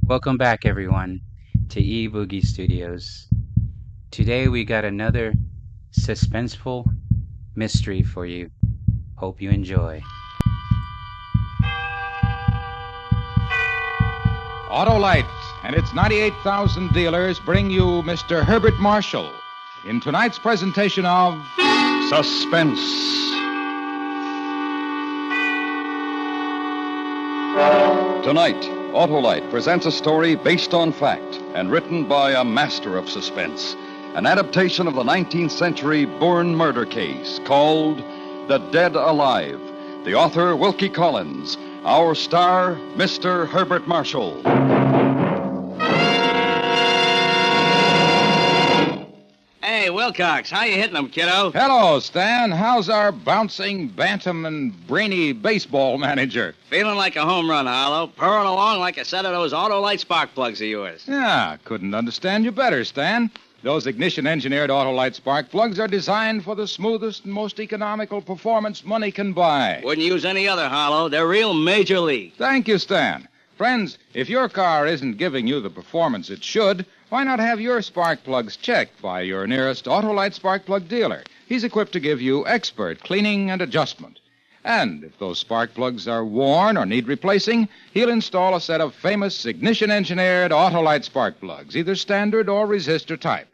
Welcome back, everyone, to Boogie Studios. Today we got another suspenseful mystery for you. Hope you enjoy. Autolite and its 98,000 dealers bring you Mr. Herbert Marshall in tonight's presentation of Suspense. Tonight, Autolite presents a story based on fact and written by a master of suspense. An adaptation of the 19th century Bourne murder case called The Dead Alive. The author, Wilkie Collins. Our star, Mr. Herbert Marshall. Hey, Wilcox, how you hitting them, kiddo? Hello, Stan. How's our bouncing, bantam, and brainy baseball manager? Feeling like a home run, Harlow. Purring along like a set of those Autolite spark plugs of yours. Yeah, couldn't understand you better, Stan. Those ignition-engineered Autolite spark plugs are designed for the smoothest and most economical performance money can buy. Wouldn't use any other, Harlow. They're real major league. Thank you, Stan. Friends, if your car isn't giving you the performance it should, why not have your spark plugs checked by your nearest Autolite spark plug dealer? He's equipped to give you expert cleaning and adjustment. And if those spark plugs are worn or need replacing, he'll install a set of famous ignition-engineered Autolite spark plugs, either standard or resistor type.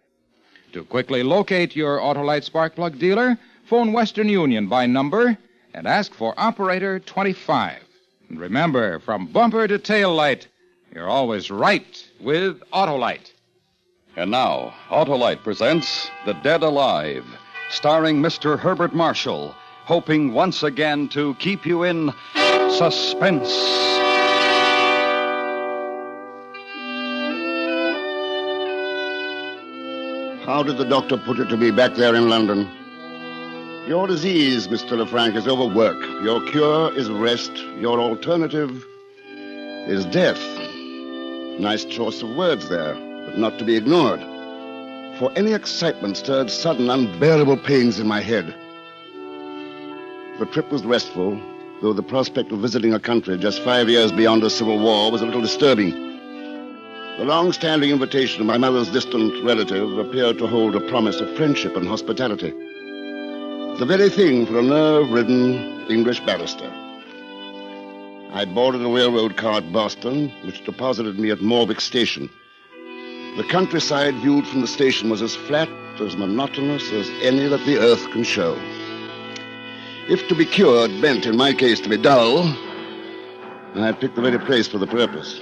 To quickly locate your Autolite spark plug dealer, phone Western Union by number and ask for Operator 25. And remember, from bumper to tail light, you're always right with Autolite. And now, Autolite presents The Dead Alive, starring Mr. Herbert Marshall, hoping once again to keep you in suspense. How did the doctor put it to me back there in London? Your disease, Mr. Lefranc, is overwork. Your cure is rest. Your alternative is death. Nice choice of words there, but not to be ignored. For any excitement stirred sudden, unbearable pains in my head. The trip was restful, though the prospect of visiting a country just 5 years beyond a civil war was a little disturbing. The long-standing invitation of my mother's distant relative appeared to hold a promise of friendship and hospitality. The very thing for a nerve-ridden English barrister. I boarded a railroad car at Boston, which deposited me at Morvick Station. The countryside viewed from the station was as flat, as monotonous as any that the earth can show. If to be cured meant, in my case, to be dull, I picked the very place for the purpose.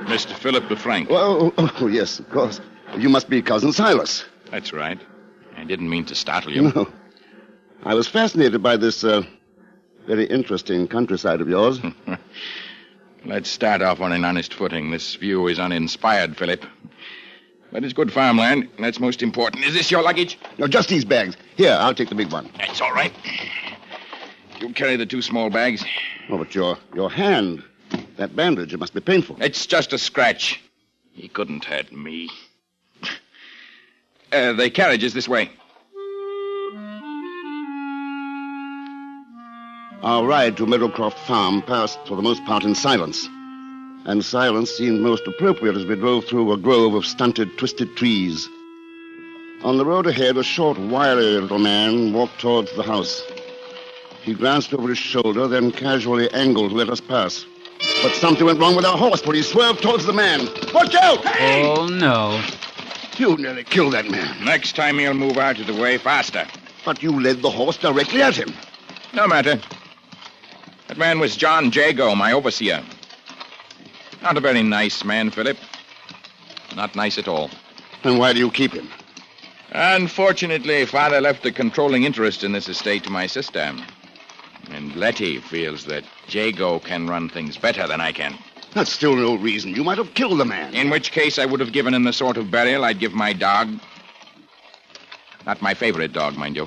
Mr. Philip Lefranc. Oh, yes, of course. You must be Cousin Silas. That's right. I didn't mean to startle you. No. I was fascinated by this very interesting countryside of yours. Let's start off on an honest footing. This view is uninspired, Philip. But it's good farmland. That's most important. Is this your luggage? No, just these bags. Here, I'll take the big one. That's all right. You carry the two small bags. Oh, but your hand, that bandage, it must be painful. It's just a scratch. He couldn't hurt me. The carriage is this way. Our ride to Meadowcroft Farm passed, for the most part, in silence. And silence seemed most appropriate as we drove through a grove of stunted, twisted trees. On the road ahead, a short, wiry little man walked towards the house. He glanced over his shoulder, then casually angled to let us pass. But something went wrong with our horse, for he swerved towards the man. Watch out! Hey! Oh, no. You nearly killed that man. Next time he'll move out of the way faster. But you led the horse directly at him. No matter. That man was John Jago, my overseer. Not a very nice man, Philip. Not nice at all. And why do you keep him? Unfortunately, Father left a controlling interest in this estate to my sister. And Letty feels that Jago can run things better than I can. That's still no reason. You might have killed the man. In which case I would have given him the sort of burial I'd give my dog. Not my favorite dog, mind you.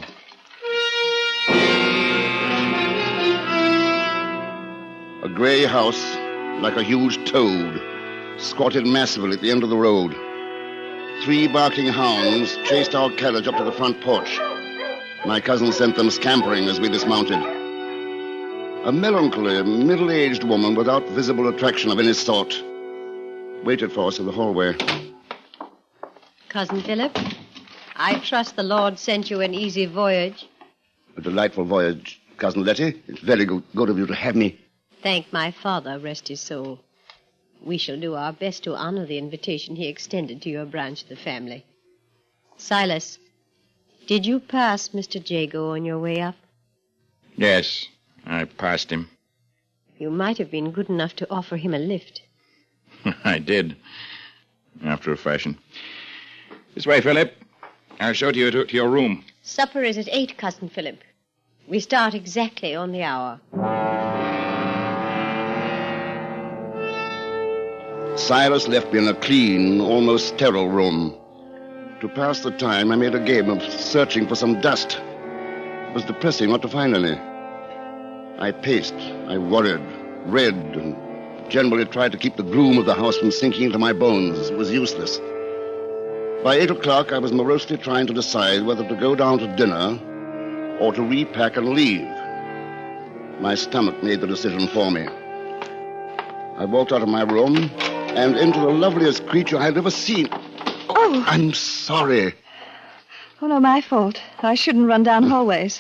A gray house, like a huge toad, squatted massively at the end of the road. 3 barking hounds chased our carriage up to the front porch. My cousin sent them scampering as we dismounted. A melancholy, middle-aged woman without visible attraction of any sort waited for us in the hallway. Cousin Philip, I trust the Lord sent you an easy voyage. A delightful voyage, Cousin Letty. It's very good of you to have me. Thank my father, rest his soul. We shall do our best to honor the invitation he extended to your branch of the family. Silas, did you pass Mr. Jago on your way up? Yes, I passed him. You might have been good enough to offer him a lift. I did, after a fashion. This way, Philip. I'll show you to your room. Supper is at 8, Cousin Philip. We start exactly on the hour. Silas left me in a clean, almost sterile room. To pass the time, I made a game of searching for some dust. It was depressing not to find any. I paced, I worried, read, and generally tried to keep the gloom of the house from sinking into my bones. It was useless. By 8 o'clock, I was morosely trying to decide whether to go down to dinner or to repack and leave. My stomach made the decision for me. I walked out of my room and into the loveliest creature I'd ever seen. Oh. I'm sorry. Oh, no, my fault. I shouldn't run down hallways.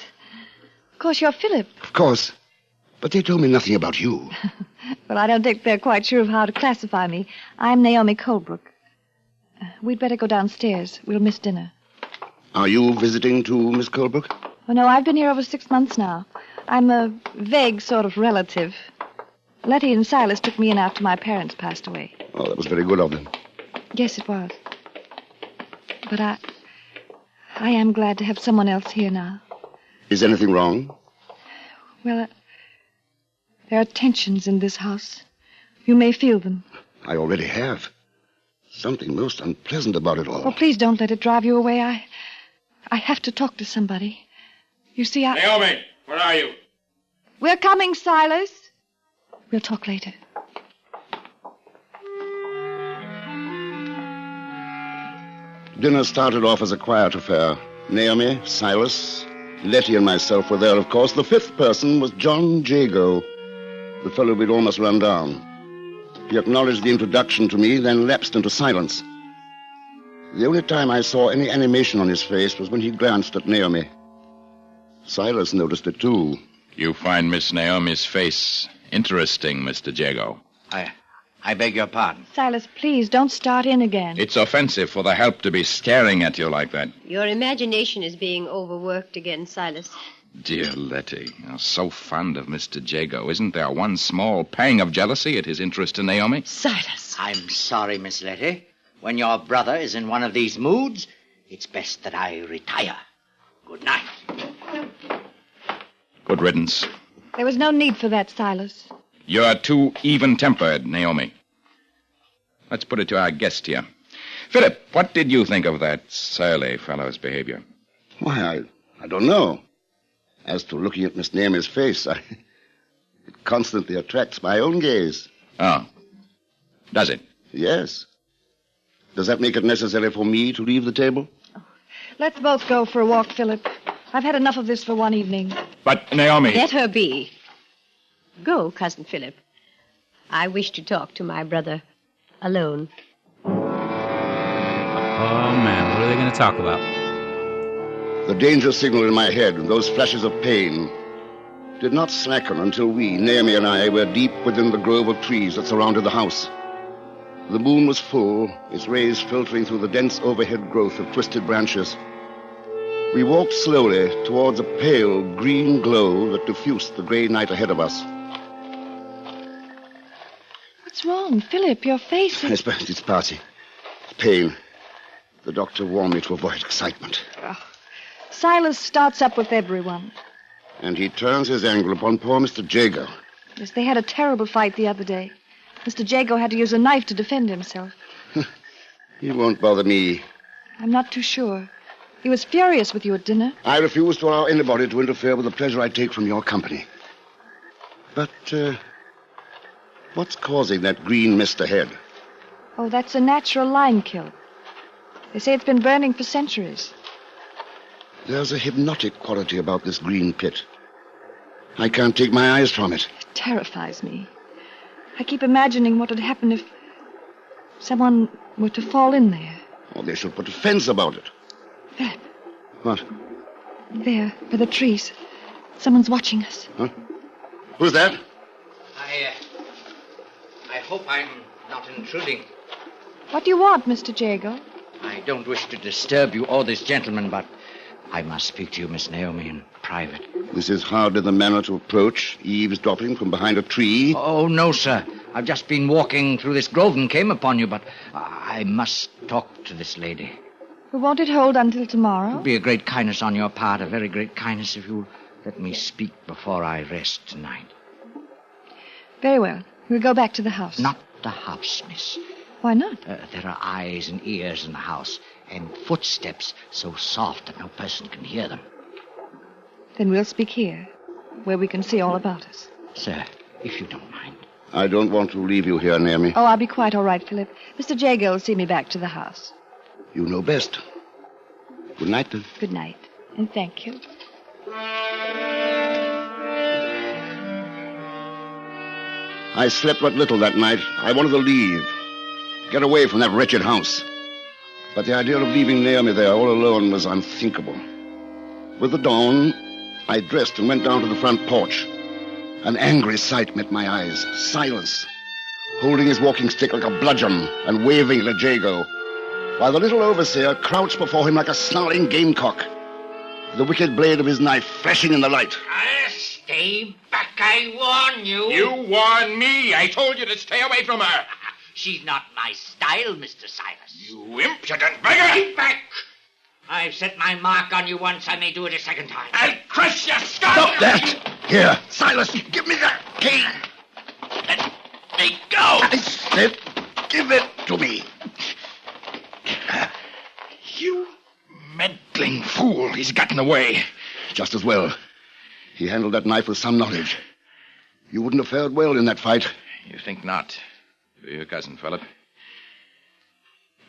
Of course, you're Philip. Of course. But they told me nothing about you. Well, I don't think they're quite sure of how to classify me. I'm Naomi Colebrook. We'd better go downstairs. We'll miss dinner. Are you visiting too, Miss Colebrook? Oh, no, I've been here over 6 months now. I'm a vague sort of relative. Letty and Silas took me in after my parents passed away. Oh, that was very good of them. Yes, it was. But I am glad to have someone else here now. Is anything wrong? Well, there are tensions in this house. You may feel them. I already have. Something most unpleasant about it all. Oh, please don't let it drive you away. I have to talk to somebody. You see, Naomi, where are you? We're coming, Silas. We'll talk later. Dinner started off as a quiet affair. Naomi, Silas, Letty, and myself were there, of course. The fifth person was John Jago, the fellow we'd almost run down. He acknowledged the introduction to me, then lapsed into silence. The only time I saw any animation on his face was when he glanced at Naomi. Silas noticed it, too. You find Miss Naomi's face interesting, Mr. Jago. I beg your pardon. Silas, please, don't start in again. It's offensive for the help to be staring at you like that. Your imagination is being overworked again, Silas. Dear Letty, you're so fond of Mr. Jago. Isn't there one small pang of jealousy at his interest in Naomi? Silas! I'm sorry, Miss Letty. When your brother is in one of these moods, it's best that I retire. Good night. Good riddance. There was no need for that, Silas. You're too even-tempered, Naomi. Let's put it to our guest here. Philip, what did you think of that surly fellow's behavior? Why, I don't know. As to looking at Miss Naomi's face, it constantly attracts my own gaze. Oh. Does it? Yes. Does that make it necessary for me to leave the table? Let's both go for a walk, Philip. I've had enough of this for one evening. But, Naomi... Let her be. Go, Cousin Philip. I wish to talk to my brother alone. Oh, man, what are they going to talk about? The danger signal in my head and those flashes of pain did not slacken until we, Naomi and I, were deep within the grove of trees that surrounded the house. The moon was full, its rays filtering through the dense overhead growth of twisted branches. We walked slowly towards a pale green glow that diffused the gray night ahead of us. What's wrong, Philip? Your face is... It's Patsy. Pain. The doctor warned me to avoid excitement. Silas starts up with everyone. And he turns his anger upon poor Mr. Jago. Yes, they had a terrible fight the other day. Mr. Jago had to use a knife to defend himself. He won't bother me. I'm not too sure. He was furious with you at dinner. I refuse to allow anybody to interfere with the pleasure I take from your company. But, what's causing that green mist ahead? Oh, that's a natural lime kiln. They say it's been burning for centuries. There's a hypnotic quality about this green pit. I can't take my eyes from it. It terrifies me. I keep imagining what would happen if someone were to fall in there. Oh, they should put a fence about it. Philip, What? there, by the trees. Someone's watching us. Huh? Who's that? I hope I'm not intruding. What do you want, Mr. Jago? I don't wish to disturb you or this gentleman, but I must speak to you, Miss Naomi, in private. This is hardly the manner to approach, eavesdropping from behind a tree. Oh, no, sir. I've just been walking through this grove and came upon you, but I must talk to this lady. Well, won't it hold until tomorrow? It would be a great kindness on your part, a very great kindness if you'll let me speak before I rest tonight. Very well. We'll go back to the house. Not the house, miss. Why not? There are eyes and ears in the house, and footsteps so soft that no person can hear them. Then we'll speak here, where we can see all about us. Sir, if you don't mind. I don't want to leave you here, Naomi. Oh, I'll be quite all right, Philip. Mr. Jago will see me back to the house. You know best. Good night, then. Good night, and thank you. I slept but little that night. I wanted to leave. Get away from that wretched house. But the idea of leaving Naomi there all alone was unthinkable. With the dawn, I dressed and went down to the front porch. An angry sight met my eyes. Silas, holding his walking stick like a bludgeon and waving it at Jago, while the little overseer crouched before him like a snarling gamecock, the wicked blade of his knife flashing in the light. Stay back, I warn you. You warn me. I told you to stay away from her. She's not my style, Mr. Silas. You impudent beggar! Keep back! I've set my mark on you once. I may do it a second time. I'll crush your skull! Stop that! Here, Silas, give me that cane. Let me go! I said, give it to me. You meddling fool. He's gotten away. Just as well. He handled that knife with some knowledge. You wouldn't have fared well in that fight. You think not, do you, Cousin Philip?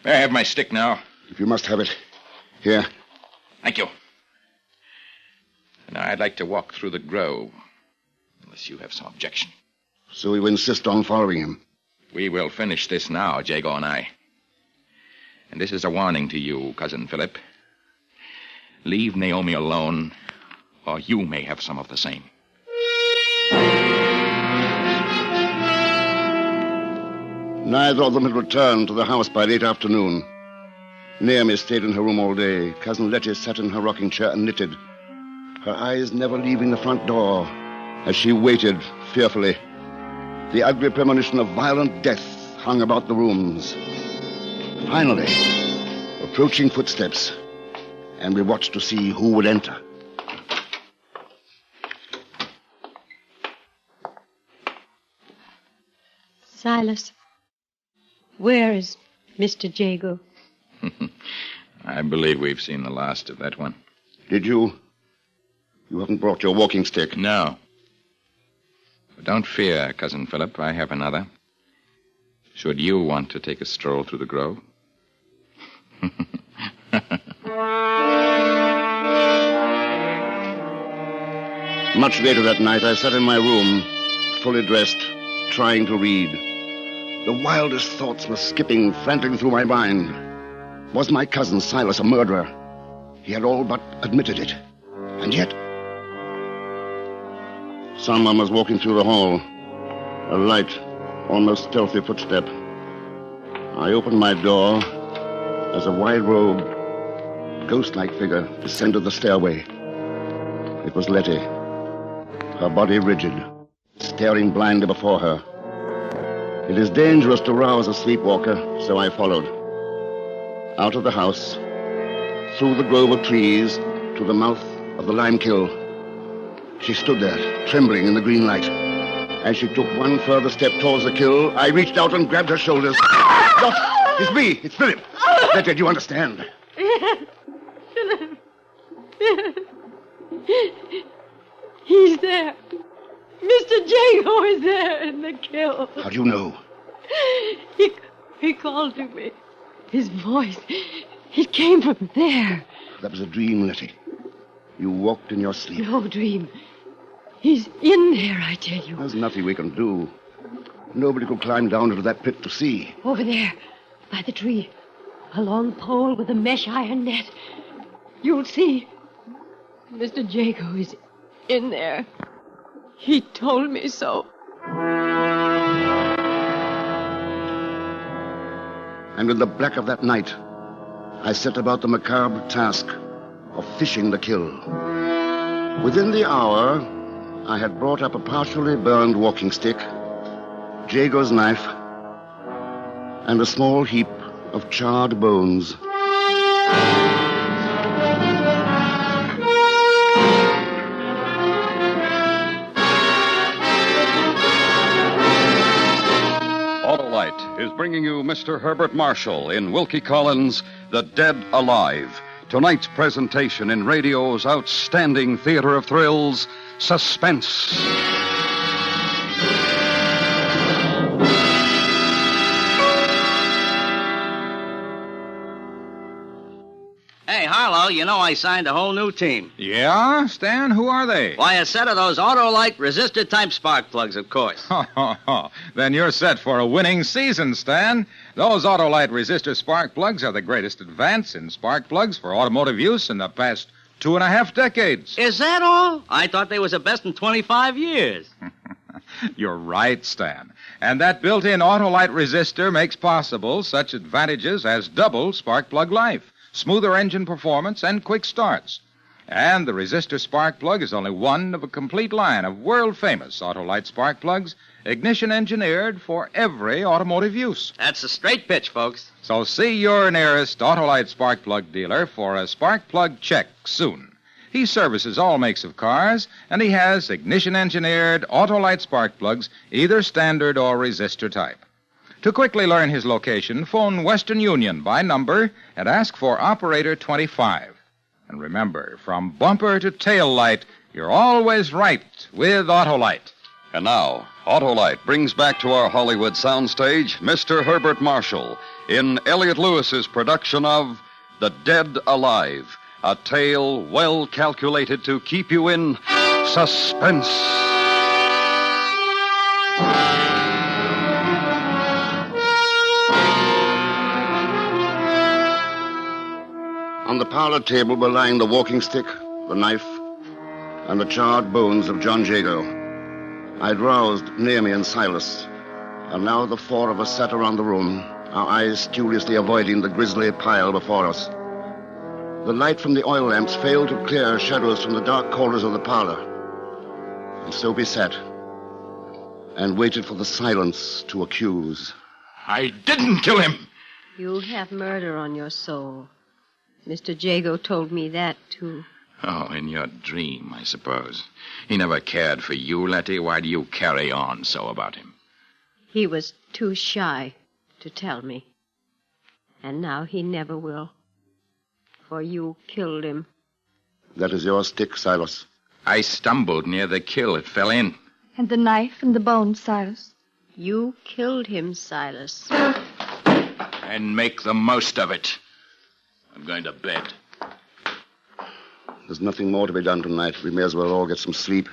May I have my stick now? If you must have it. Here. Thank you. Now, I'd like to walk through the grove, unless you have some objection. So you insist on following him? We will finish this now, Jago and I. And this is a warning to you, Cousin Philip. Leave Naomi alone, or you may have some of the same. Neither of them had returned to the house by late afternoon. Naomi stayed in her room all day. Cousin Letty sat in her rocking chair and knitted, her eyes never leaving the front door as she waited fearfully. The ugly premonition of violent death hung about the rooms. Finally, approaching footsteps, and we watched to see who would enter. Silas, where is Mr. Jago? I believe we've seen the last of that one. Did you? You haven't brought your walking stick? No. But don't fear, Cousin Philip. I have another. Should you want to take a stroll through the grove? Much later that night, I sat in my room, fully dressed, trying to read. The wildest thoughts were skipping frantically through my mind. Was my cousin Silas a murderer? He had all but admitted it. And yet, someone was walking through the hall. A light, almost stealthy footstep. I opened my door as a wide-robed, ghost-like figure descended the stairway. It was Letty, her body rigid, staring blindly before her. It is dangerous to rouse a sleepwalker, so I followed. Out of the house, through the grove of trees, to the mouth of the lime kiln. She stood there, trembling in the green light. As she took one further step towards the kiln, I reached out and grabbed her shoulders. Stop! It's me! It's Philip! Letty, do you understand? Philip. He's there. Mr. Jago is there in the kiln. How do you know? He called to me. His voice, it came from there. That was a dream, Letty. You walked in your sleep. No dream. He's in there, I tell you. There's nothing we can do. Nobody could climb down into that pit to see. Over there, by the tree. A long pole with a mesh iron net. You'll see. Mr. Jago is in there. He told me so. And in the black of that night, I set about the macabre task of fishing the kill. Within the hour, I had brought up a partially burned walking stick, Jago's knife, and a small heap of charred bones. Autolite is bringing you Mr. Herbert Marshall in Wilkie Collins' The Dead Alive. Tonight's presentation in radio's outstanding theater of thrills, Suspense. Hey, Harlow, you know I signed a whole new team. Yeah, Stan? Who are they? Why, a set of those Autolite resistor-type spark plugs, of course. Then you're set for a winning season, Stan. Those Autolite resistor spark plugs are the greatest advance in spark plugs for automotive use in the past 2.5 decades. Is that all? I thought they was the best in 25 years. You're right, Stan. And that built-in Autolite resistor makes possible such advantages as double spark plug life, smoother engine performance, and quick starts. And the resistor spark plug is only one of a complete line of world-famous Autolite spark plugs, ignition-engineered for every automotive use. That's a straight pitch, folks. So see your nearest Autolite spark plug dealer for a spark plug check soon. He services all makes of cars, and he has ignition-engineered Autolite spark plugs, either standard or resistor type. To quickly learn his location, phone Western Union by number and ask for Operator 25. And remember, from bumper to tail light, you're always right with Autolite. And now, Autolite brings back to our Hollywood soundstage Mr. Herbert Marshall in Elliot Lewis's production of The Dead Alive, a tale well calculated to keep you in suspense. On the parlor table were lying the walking stick, the knife, and the charred bones of John Jago. I'd roused Naomi and Silas, and now the four of us sat around the room, our eyes studiously avoiding the grisly pile before us. The light from the oil lamps failed to clear shadows from the dark corners of the parlor. And so we sat and waited for the silence to accuse. I didn't kill him. You have murder on your soul. Mr. Jago told me that, too. Oh, in your dream, I suppose. He never cared for you, Letty. Why do you carry on so about him? He was too shy to tell me. And now he never will. For you killed him. That is your stick, Silas. I stumbled near the kill. It fell in. And the knife and the bones, Silas. You killed him, Silas. And make the most of it. I'm going to bed. There's nothing more to be done tonight. We may as well all get some sleep.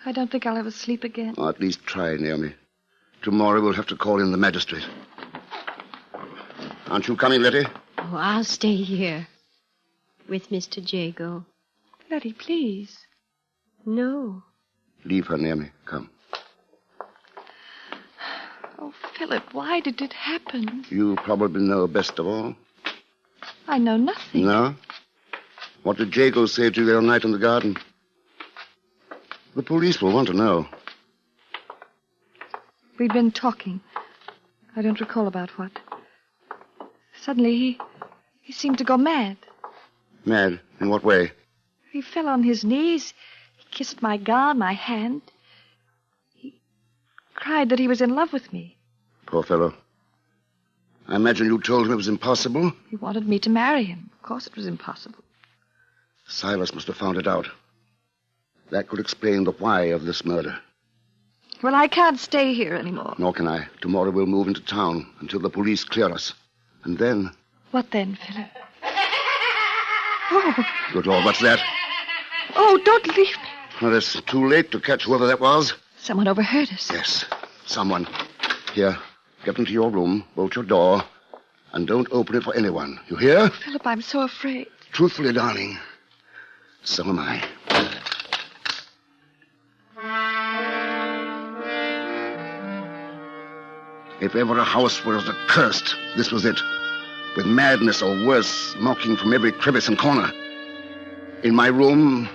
I don't think I'll ever sleep again. Or at least try, Naomi. Tomorrow we'll have to call in the magistrate. Aren't you coming, Letty? Oh, I'll stay here. With Mr. Jago. Letty, please. No. Leave her, Naomi. Come. Oh, Philip, why did it happen? You probably know best of all. I know nothing. No? What did Jago say to you the other night in the garden? The police will want to know. We'd been talking. I don't recall about what. Suddenly, he seemed to go mad. Mad? In what way? He fell on his knees. He kissed my gown, my hand. He cried that he was in love with me. Poor fellow. I imagine you told him it was impossible. He wanted me to marry him. Of course it was impossible. Silas must have found it out. That could explain the why of this murder. Well, I can't stay here anymore. Nor can I. Tomorrow we'll move into town until the police clear us. And then... What then, Philip? Oh. Good Lord, what's that? Oh, don't leave me. Well, it's too late to catch whoever that was. Someone overheard us. Yes, someone. Here, get into your room, bolt your door, and don't open it for anyone. You hear? Philip, I'm so afraid. Truthfully, darling, so am I. If ever a house was accursed, this was it. With madness or worse, mocking from every crevice and corner. In my room,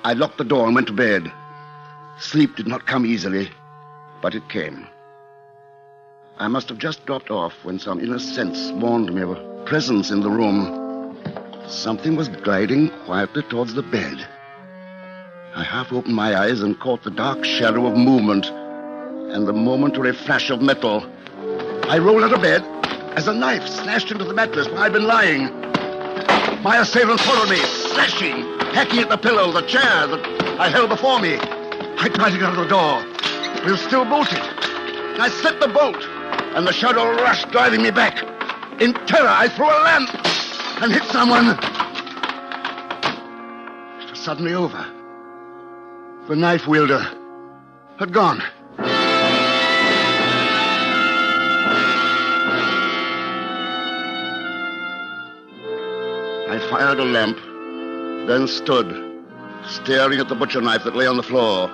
I locked the door and went to bed. Sleep did not come easily, but it came. I must have just dropped off when some inner sense warned me of a presence in the room. Something was gliding quietly towards the bed. I half opened my eyes and caught the dark shadow of movement and the momentary flash of metal. I rolled out of bed as a knife slashed into the mattress where I'd been lying. My assailant followed me, slashing, hacking at the pillow, the chair that I held before me. I tried to get out of the door. It was still bolted. I slipped the bolt, and the shadow rushed, driving me back. In terror, I threw a lamp and hit someone. It was suddenly over. The knife wielder had gone. I fired a lamp, then stood, staring at the butcher knife that lay on the floor.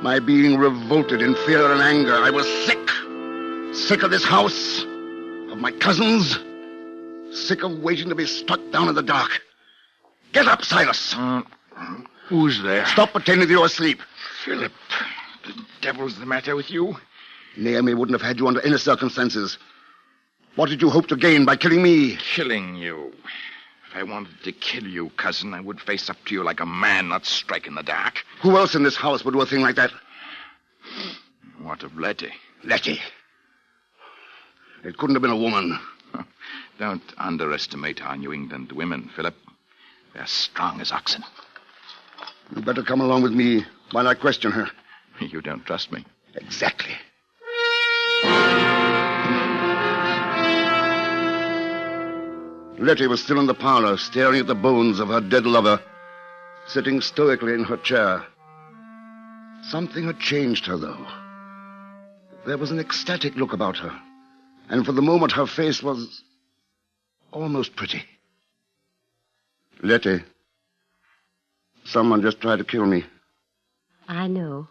My being revolted in fear and anger. I was sick. Sick of this house, of my cousins, sick of waiting to be struck down in the dark. Get up, Silas. Who's there? Stop pretending that you're asleep. Philip, the devil's the matter with you? Naomi wouldn't have had you under any circumstances. What did you hope to gain by killing me? Killing you. If I wanted to kill you, cousin, I would face up to you like a man, not strike in the dark. Who else in this house would do a thing like that? What of Letty? Letty. It couldn't have been a woman. Don't underestimate our New England women, Philip. They're strong as oxen. You better come along with me while I question her. You don't trust me? Exactly. Letty was still in the parlor, staring at the bones of her dead lover, sitting stoically in her chair. Something had changed her, though. There was an ecstatic look about her, and for the moment her face was almost pretty. Letty, someone just tried to kill me. I know.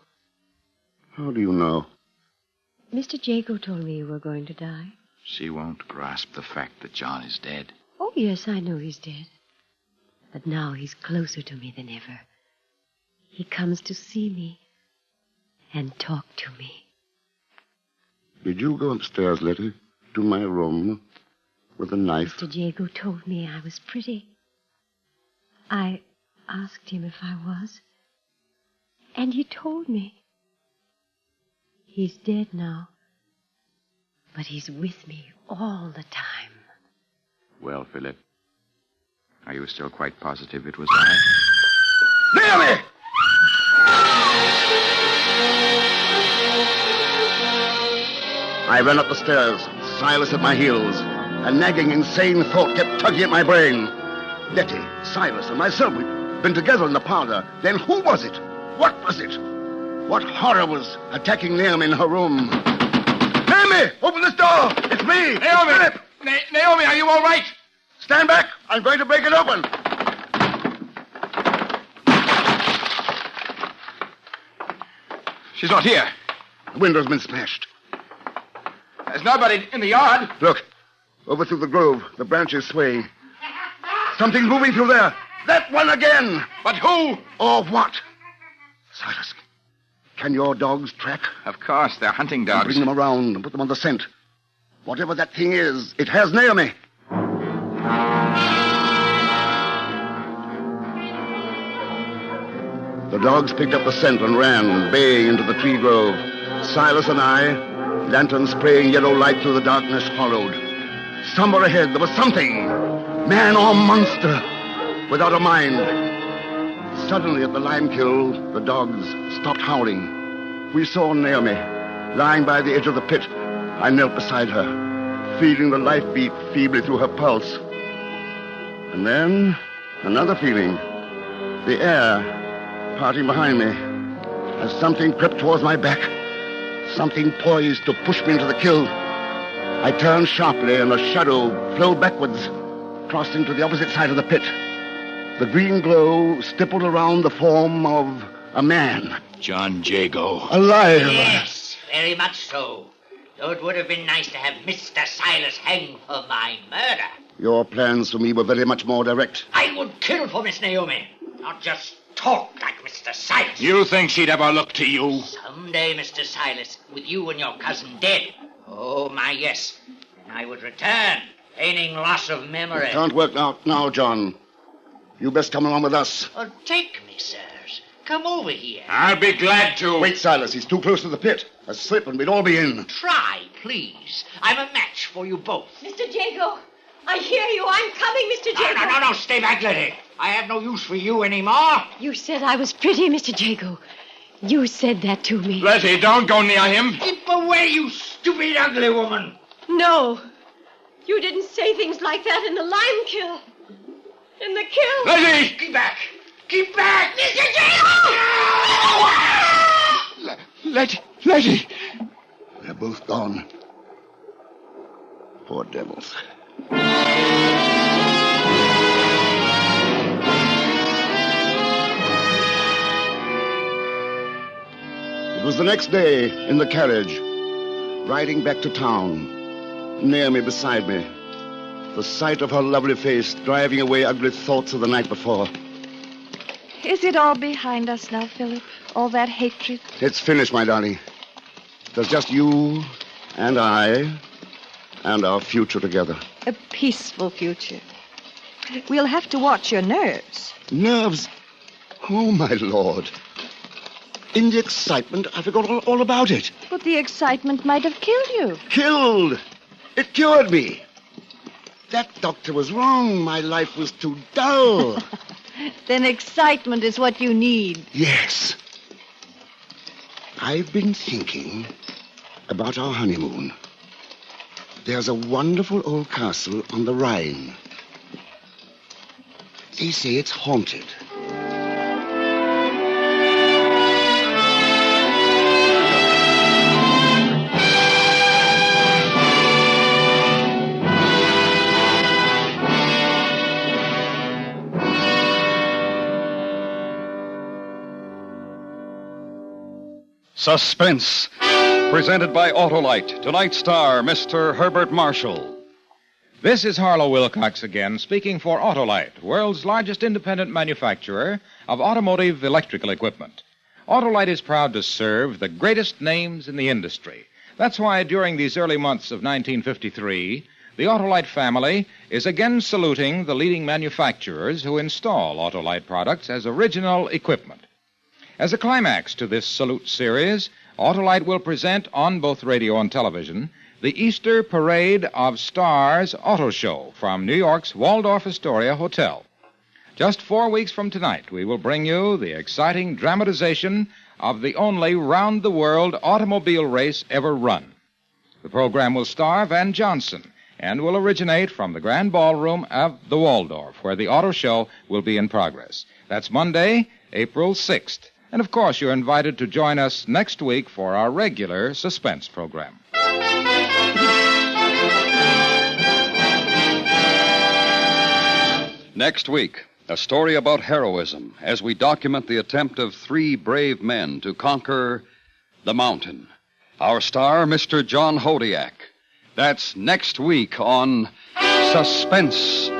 How do you know? Mr. Jago told me you were going to die. She won't grasp the fact that John is dead. Oh, yes, I know he's dead. But now he's closer to me than ever. He comes to see me and talk to me. Did you go upstairs, Letty, to my room with a knife? Mr. Jago told me I was pretty. I asked him if I was, and he told me. He's dead now, but he's with me all the time. Well, Philip, are you still quite positive it was I? Naomi! I ran up the stairs, Silas at my heels. A nagging, insane thought kept tugging at my brain. Letty, Silas, and myself, we'd been together in the parlor. Then who was it? What was it? What horror was attacking Naomi in her room? Naomi, open this door! It's me! Naomi! Philip! Naomi, are you all right? Stand back! I'm going to break it open! She's not here. The window's been smashed. There's nobody in the yard. Look, over through the grove, the branches swaying. Something's moving through there. That one again! But who? Or what? Silas, can your dogs track? Of course, they're hunting dogs. Bring them around and put them on the scent. Whatever that thing is, it has Naomi. The dogs picked up the scent and ran, baying into the tree grove. Silas and I, lanterns spraying yellow light through the darkness, followed. Somewhere ahead, there was something, man or monster, without a mind. Suddenly, at the lime kiln, the dogs stopped howling. We saw Naomi, lying by the edge of the pit. I knelt beside her, feeling the life beat feebly through her pulse. And then, another feeling. The air, departing behind me. As something crept towards my back, something poised to push me into the kiln. I turned sharply, and a shadow flowed backwards, crossing to the opposite side of the pit. The green glow stippled around the form of a man. John Jago. Alive! Yes, very much so. Though it would have been nice to have Mr. Silas hanged for my murder. Your plans for me were very much more direct. I would kill for Miss Naomi, not just talk like Mr. Silas. You think she'd ever look to you? Someday, Mr. Silas, with you and your cousin dead. Oh, my, yes. And I would return, feigning loss of memory. It can't work now, John. You best come along with us. Oh, take me, sirs. Come over here. I'll be glad to. Wait, Silas. He's too close to the pit. A slip and we'd all be in. Try, please. I'm a match for you both. Mr. Jago, I hear you. I'm coming, Mr. Jago. No. Stay back, Letty. I have no use for you anymore. You said I was pretty, Mr. Jago. You said that to me. Letty, don't go near him. Keep away, you stupid, ugly woman. No. You didn't say things like that in the lime kiln. In the kiln. Letty! Keep back. Keep back, Mr. Jago! Letty! They're both gone. Poor devils. It was the next day, in the carriage, riding back to town. Naomi beside me. The sight of her lovely face driving away ugly thoughts of the night before. Is it all behind us now, Philip? All that hatred? It's finished, my darling. There's just you and I and our future together. A peaceful future. We'll have to watch your nerves. Nerves? Oh, my Lord. In the excitement, I forgot all about it. But the excitement might have killed you. Killed! It cured me. That doctor was wrong. My life was too dull. Then excitement is what you need. Yes. I've been thinking about our honeymoon. There's a wonderful old castle on the Rhine. They say it's haunted. Suspense, presented by Autolite. Tonight's star, Mr. Herbert Marshall. This is Harlow Wilcox again, speaking for Autolite, world's largest independent manufacturer of automotive electrical equipment. Autolite is proud to serve the greatest names in the industry. That's why during these early months of 1953, the Autolite family is again saluting the leading manufacturers who install Autolite products as original equipment. As a climax to this salute series, Autolite will present on both radio and television the Easter Parade of Stars Auto Show from New York's Waldorf Astoria Hotel. Just 4 weeks from tonight, we will bring you the exciting dramatization of the only round-the-world automobile race ever run. The program will star Van Johnson and will originate from the Grand Ballroom of the Waldorf, where the auto show will be in progress. That's Monday, April 6th. And, of course, you're invited to join us next week for our regular Suspense program. Next week, a story about heroism as we document the attempt of 3 brave men to conquer the mountain. Our star, Mr. John Hodiak. That's next week on Suspense.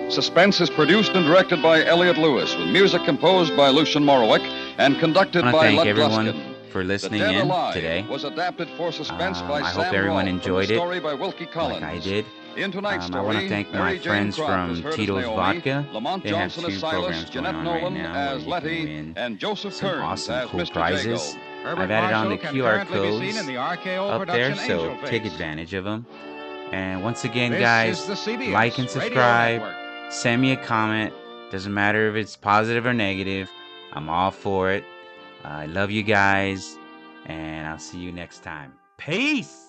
Suspense is produced and directed by Elliot Lewis, with music composed by Lucian Morowick and conducted I want to by thank Lud everyone Gluskin. for listening The Dead in Alive today. was adapted for Suspense by I Sam hope everyone Rawl enjoyed from it, a story by Wilkie Collins. like I did. In tonight's story, I want to thank Mary my Jane friends Croft from is heard as Tito's Naomi, Vodka. Lamont They have Johnson 2 as Silas, programs Jeanette going on right Nolan now as where you Letty, can win and Joseph some Kearns awesome as cool Mr. prizes. Jago. Herbert I've added on the Marshall can QR currently be seen codes in the RKO up there, production so Angel take Face. advantage of them. And once again, This guys, is the CBS like and Radio subscribe. Network. Send me a comment. Doesn't matter if it's positive or negative. I'm all for it. I love you guys, and I'll see you next time. Peace!